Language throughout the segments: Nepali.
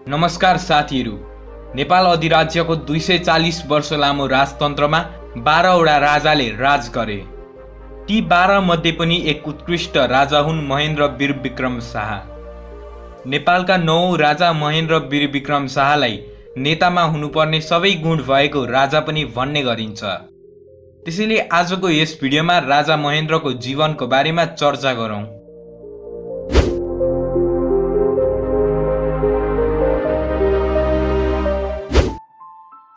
नमस्कार साथीहरू। नेपाल अधिराज्यको 240 वर्ष लामो राजतन्त्रमा 12 वटा राजाले राज गरे। ती 12 मध्ये पनि एक उत्कृष्ट राजा हुन् महेन्द्र वीर विक्रम शाह। नेपालका 9 राजा महेन्द्र वीर विक्रम शाहलाई नेतामा हुनुपर्ने सबै गुण भएको राजा पनि भन्ने गरिन्छ। त्यसैले आजको यस भिडियोमा राजा महेन्द्रको जीवनको बारेमा चर्चा गरौँ।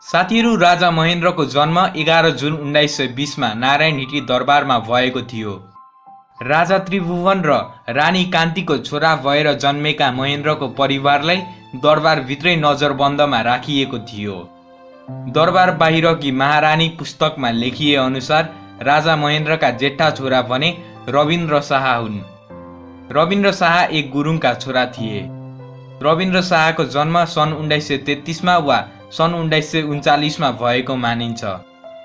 साथीहरू, राजा महेन्द्रको जन्म 11 जुन 1920 मा नारायण हिटी दरबारमा भएको थियो। राजा त्रिभुवन र रानी कान्तिको छोरा भएर जन्मेका महेन्द्रको परिवारलाई दरबारभित्रै नजरबन्दमा राखिएको थियो। दरबार बाहिरकी महारानी पुस्तकमा लेखिए अनुसार राजा महेन्द्रका जेठा छोरा भने रविन्द्र शाह हुन्। रविन्द्र शाह एक गुरुङका छोरा थिए। रविन्द्र शाहको जन्म सन् 1933 मा वा सन् 1939 मा भएको मानिन्छ।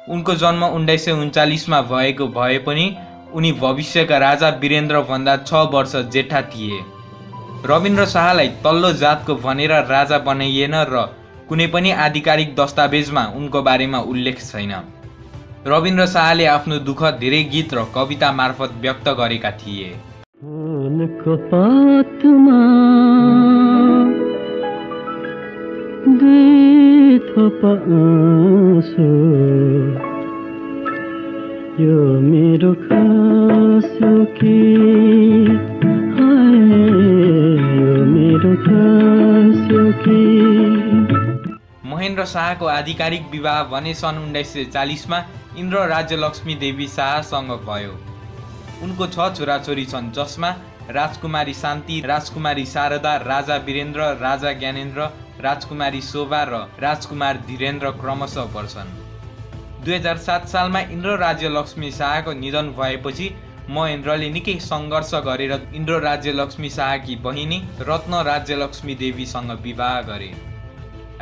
उनको जन्म 1939 मा भएको भए पनि उनी भविष्यका राजा वीरेन्द्र भन्दा 6 वर्ष जेठा थिए। रविन्द्र शाहलाई तल्लो जातको भनेर राजा बनाइएन र कुनै पनि आधिकारिक दस्तावेजमा उनको बारेमा उल्लेख छैन। रविन्द्र शाहले आफ्नो दुःख धेरै गीत र कविता मार्फत व्यक्त गरेका थिए। यो मेरो खास कि यो मेरो खास कि। महेन्द्र शाहको आधिकारिक विवाह भने सन् 1940 मा इन्द्र राज्यलक्ष्मी देवी शाहसँग भयो। उनको 6 छोराछोरी छन्, जसमा राजकुमारी शान्ति, राजकुमारी शारदा, राजा वीरेन्द्र, राजा ज्ञानेन्द्र, राजकुमारी शोभा र राजकुमार धीरेन्द्र क्रमशः पर्छन्। 2007 सालमा इन्द्र राज्यलक्ष्मी शाहको निधन भएपछि महेन्द्रले निकै सङ्घर्ष गरेर इन्द्र राज्यलक्ष्मी शाहकी बहिनी रत्न राज्यलक्ष्मी देवीसँग विवाह गरे।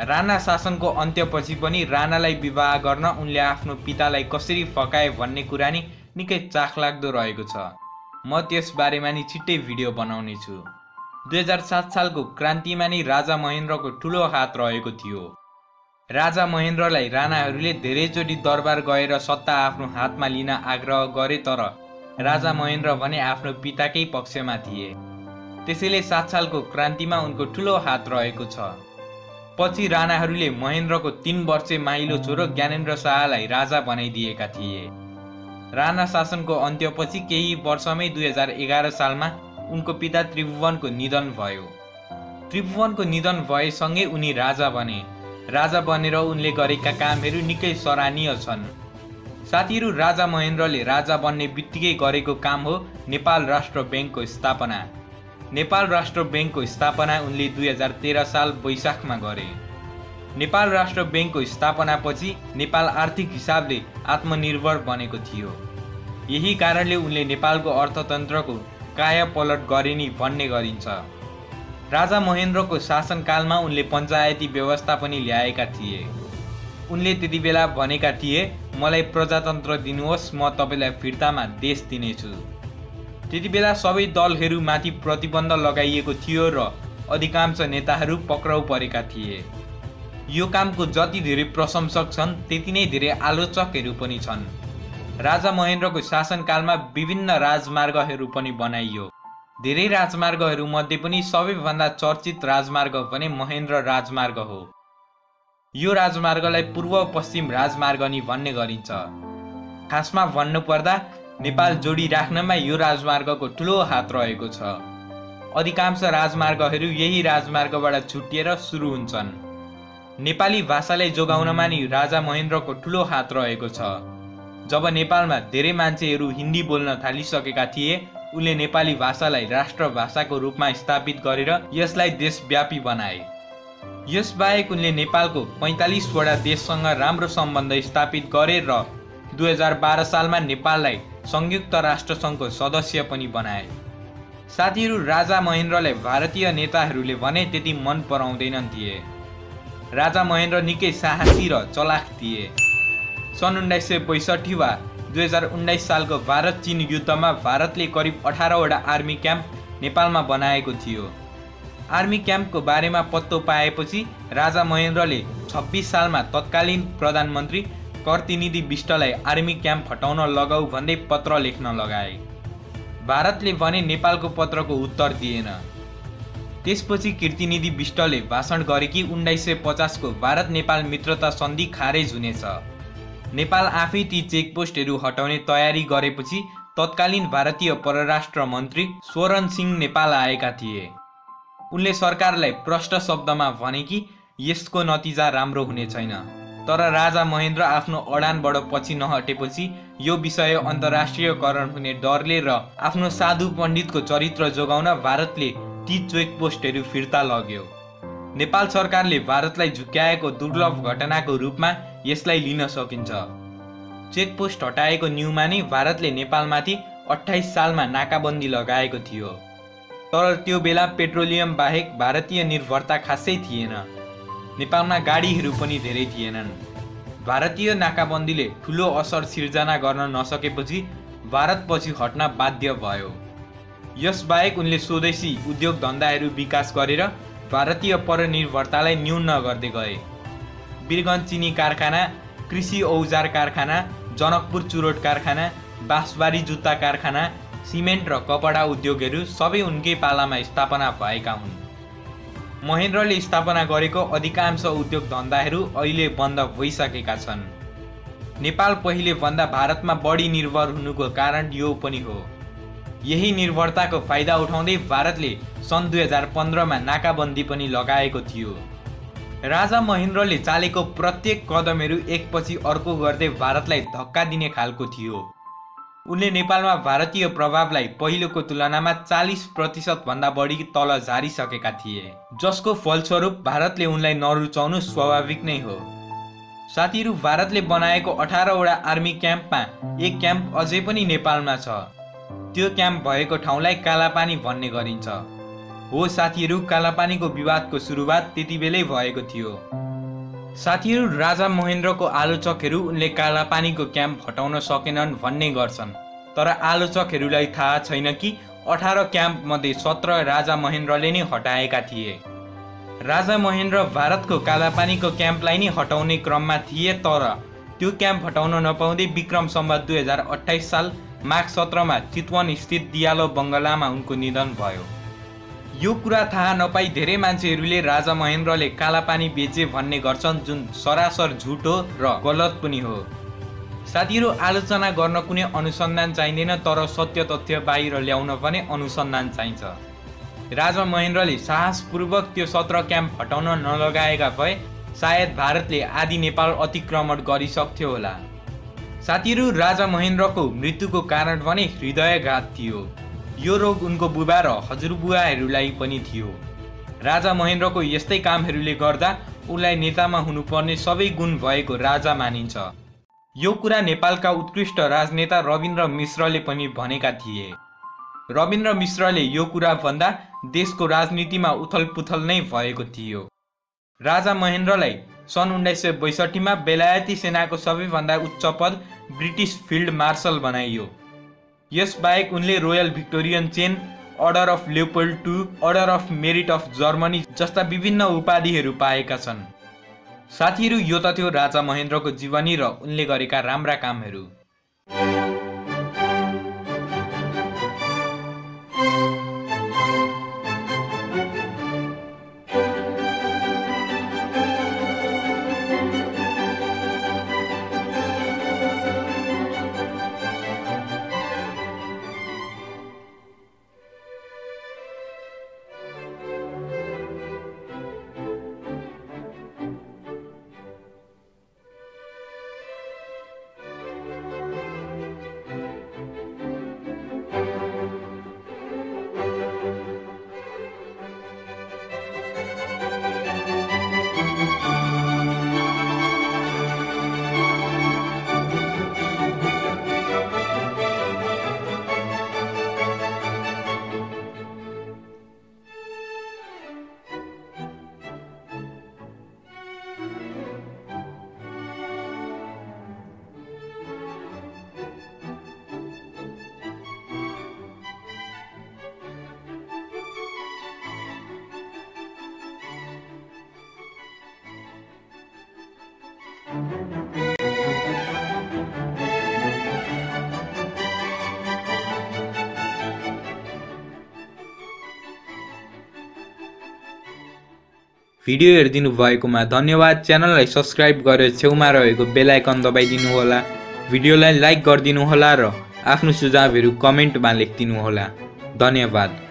राणा शासनको अन्त्यपछि पनि राणालाई विवाह गर्न उनले आफ्नो पितालाई कसरी फकाए भन्ने कुरा नि निकै चाखलाग्दो रहेको छ। म त्यस बारेमा नि छिट्टै भिडियो बनाउने छु। 2007 सालको क्रान्तिमा नि राजा महेन्द्रको ठुलो हात रहेको थियो। राजा महेन्द्रलाई राणाहरूले धेरैचोटि दरबार गएर सत्ता आफ्नो हातमा लिन आग्रह गरे, तर राजा महेन्द्र भने आफ्नो पिताकै पक्षमा थिए। त्यसैले 7 सालको क्रान्तिमा उनको ठुलो हात रहेको छ। पछि राणाहरूले महेन्द्रको 3 वर्षे माहिलो छोरो ज्ञानेन्द्र शाहलाई राजा बनाइदिएका थिए। राणा शासनको अन्त्यपछि केही वर्षमै 2011 सालमा उनको पिता त्रिभुवनको निधन भयो। त्रिभुवनको निधन भएसँगै उनी राजा बने। राजा बनेर उनले गरेका कामहरू निकै सराहनीय छन्। साथीहरू, राजा महेन्द्रले राजा बन्ने बित्तिकै गरेको काम हो नेपाल राष्ट्र ब्याङ्कको स्थापना। नेपाल राष्ट्र ब्याङ्कको स्थापना उनले 2013 साल वैशाखमा गरे। नेपाल राष्ट्र ब्याङ्कको स्थापनापछि नेपाल आर्थिक हिसाबले आत्मनिर्भर बनेको थियो। यही कारणले उनले नेपालको अर्थतन्त्रको कायापलट गरे नि भन्ने गरिन्छ। राजा महेन्द्रको शासनकालमा उनले पञ्चायती व्यवस्था पनि ल्याएका थिए। उनले त्यति बेला भनेका थिए, मलाई प्रजातन्त्र दिनुहोस्, म तपाईँलाई फिर्तामा देश दिनेछु। त्यति बेला सबै दलहरूमाथि प्रतिबन्ध लगाइएको थियो र अधिकांश नेताहरू पक्राउ परेका थिए। यो कामको जति धेरै प्रशंसक छन् त्यति नै धेरै आलोचकहरू पनि छन्। राजा महेन्द्रको शासनकालमा विभिन्न राजमार्गहरू पनि बनाइयो। धेरै राजमार्गहरू मध्ये पनि सबैभन्दा चर्चित राजमार्ग भने महेन्द्र राजमार्ग हो। यो राजमार्गलाई पूर्व पश्चिम राजमार्ग नि भन्ने गरिन्छ। खासमा भन्नुपर्दा नेपाल जोडिराख्नमा यो राजमार्गको ठुलो हात रहेको छ। अधिकांश राजमार्गहरू यही राजमार्गबाट छुटिएर सुरु हुन्छन्। नेपाली भाषालाई जोगाउनमा नि राजा महेन्द्रको ठुलो हात रहेको छ। जब नेपालमा धेरै मान्छेहरू हिन्दी बोल्न थालिसकेका थिए, उनले नेपाली भाषालाई राष्ट्र भाषाको रूपमा स्थापित गरेर यसलाई देशव्यापी बनाए। यसबाहेक उनले नेपालको 45 वटा देशसँग राम्रो सम्बन्ध स्थापित गरे र 2012 सालमा नेपाललाई संयुक्त राष्ट्रसङ्घको सदस्य पनि बनाए। साथीहरू, राजा महेन्द्रलाई भारतीय नेताहरूले भने त्यति मन पराउँदैनन् थिए। राजा महेन्द्र निकै साहसी र चलाख थिए। सन् 1962 वा 2019 सालको भारत चीन युद्धमा भारतले करिब 18 वटा आर्मी क्याम्प नेपालमा बनाएको थियो। आर्मी क्याम्पको बारेमा पत्तो पाएपछि राजा महेन्द्रले 26 सालमा तत्कालीन प्रधानमन्त्री करतिनिधि बिष्टलाई आर्मी क्याम्प हटाउन लगाऊ भन्दै पत्र लेख्न लगाए। भारतले भने नेपालको पत्रको उत्तर दिएन। त्यसपछि कीर्तिनिधि बिष्टले भाषण गरे कि 1950 को भारत नेपाल मित्रता सन्धि खारेज हुनेछ। नेपाल आफै ती चेकपोस्टहरू हटाउने तयारी गरेपछि तत्कालीन भारतीय परराष्ट्र मन्त्री स्वरण सिंह नेपाल आएका थिए। उनले सरकारलाई प्रष्ट शब्दमा भने कि यसको नतिजा राम्रो हुने छैन। तर राजा महेन्द्र आफ्नो अडानबाट पछि नहटेपछि यो विषय अन्तर्राष्ट्रियकरण हुने डरले र आफ्नो साधु पण्डितको चरित्र जोगाउन भारतले ती चेकपोस्टहरू फिर्ता लग्यो। नेपाल सरकारले भारतलाई झुक्क्याएको दुर्लभ घटनाको रूपमा यसलाई लिन सकिन्छ। चेकपोस्ट हटाएको न्युमा नै भारतले नेपालमाथि 28 सालमा नाकाबन्दी लगाएको थियो। तर त्यो बेला पेट्रोलियम बाहेक भारतीय निर्भरता खासै थिएन। नेपालमा गाडीहरू पनि धेरै थिएनन्। भारतीय नाकाबन्दीले ठुलो असर सिर्जना गर्न नसकेपछि भारत पछि हट्न बाध्य भयो। यसबाहेक उनले स्वदेशी उद्योग धन्दाहरू विकास गरेर भारतीय परनिर्भरतालाई न्यून गर्दै गए। वीरगञ्ज चिनी कारखाना, कृषि औजार कारखाना, जनकपुर चुरोट कारखाना, बाँसबारी जुत्ता कारखाना, सिमेन्ट र कपडा उद्योगहरू सबै उनकै पालामा स्थापना भएका हुन्। महेन्द्रले स्थापना गरेको अधिकांश उद्योग धन्दाहरू अहिले बन्द भइसकेका छन्। नेपाल पहिले भन्दा भारतमा बढी निर्भर हुनुको कारण यो पनि हो। यही निर्भरताको फाइदा उठाउँदै भारतले सन् 2015 मा नाकाबन्दी पनि लगाएको थियो। राजा महेन्द्रले चालेको प्रत्येक कदमहरू एकपछि अर्को गर्दै भारतलाई धक्का दिने खालको थियो। उनले नेपालमा भारतीय प्रभावलाई पहिलोको तुलनामा 40% भन्दा बढी तल झारिसकेका थिए, जसको फलस्वरूप भारतले उनलाई नरुचाउनु स्वाभाविक नै हो। साथीहरू, भारतले बनाएको 18 वटा आर्मी क्याम्पमा एक क्याम्प अझै पनि नेपालमा छ। त्यो क्याम्प भएको ठाउँलाई कालापानी भन्ने गरिन्छ। हो साथीहरू, कालापानीको विवादको सुरुवात त्यतिबेलै भएको थियो। साथीहरू, राजा महेन्द्रको आलोचकहरू उनले कालापानीको क्याम्प हटाउन सकेनन् भन्ने गर्छन्। तर आलोचकहरूलाई थाहा छैन कि 18 क्याम्प मध्ये 17 राजा महेन्द्रले नै हटाएका थिए। राजा महेन्द्र भारतको कालापानीको क्याम्पलाई नै हटाउने क्रममा थिए, तर त्यो क्याम्प हटाउन नपाउँदै विक्रम सम्वत 2028 साल माघ 17 मा चितवन स्थित दियालो बङ्गलामा उनको निधन भयो। यो कुरा थाहा नपाई धेरै मान्छेहरूले राजा महेन्द्रले कालापानी बेचे भन्ने गर्छन्, जुन सरासर झुट हो र गलत पनि हो। साथीहरू, आलोचना गर्न कुनै अनुसन्धान चाहिँदैन, तर सत्य तथ्य बाहिर ल्याउन पनि अनुसन्धान चाहिन्छ। राजा महेन्द्रले साहसपूर्वक त्यो 17 क्याम्प हटाउन नलगाएका भए सायद भारतले आदि नेपाल अतिक्रमण गरिसक्थ्यो होला। साथीहरू, राजा महेन्द्रको मृत्युको कारण भने हृदयघात थियो। यो रोग उनको बुबा र हजुरबुवाहरूलाई पनि थियो। राजा महेन्द्रको यस्तै कामहरूले गर्दा उनलाई नेतामा हुनुपर्ने सबै गुण भएको राजा मानिन्छ। यो कुरा नेपालका उत्कृष्ट राजनेता रविन्द्र मिश्रले पनि भनेका थिए। रविन्द्र मिश्रले यो कुरा भन्दा देशको राजनीतिमा उथलपुथल नै भएको थियो। राजा महेन्द्रलाई सन् 1962 मा बेलायती सेनाको सबैभन्दा उच्च पद ब्रिटिस फिल्ड मार्शल बनाइयो। यसबाहेक उनले royal Victorian chain, order of Leopold II, order of merit of Germany जस्ता विभिन्न उपाधिहरू पाएका छन्। साथीहरू, यो त थियो राजा महेन्द्रको जीवनी र उनले गरेका राम्रा कामहरू। भिडियो हेरिदिनु भएकोमा धन्यवाद। च्यानललाई सब्स्क्राइब गरेर छेउमा रहेको बेल आइकन दबाइदिनु होला। भिडियोलाई लाइक गरिदिनु होला र आफ्नो सुझावहरू कमेन्टमा लेखिदिनु होला। धन्यवाद।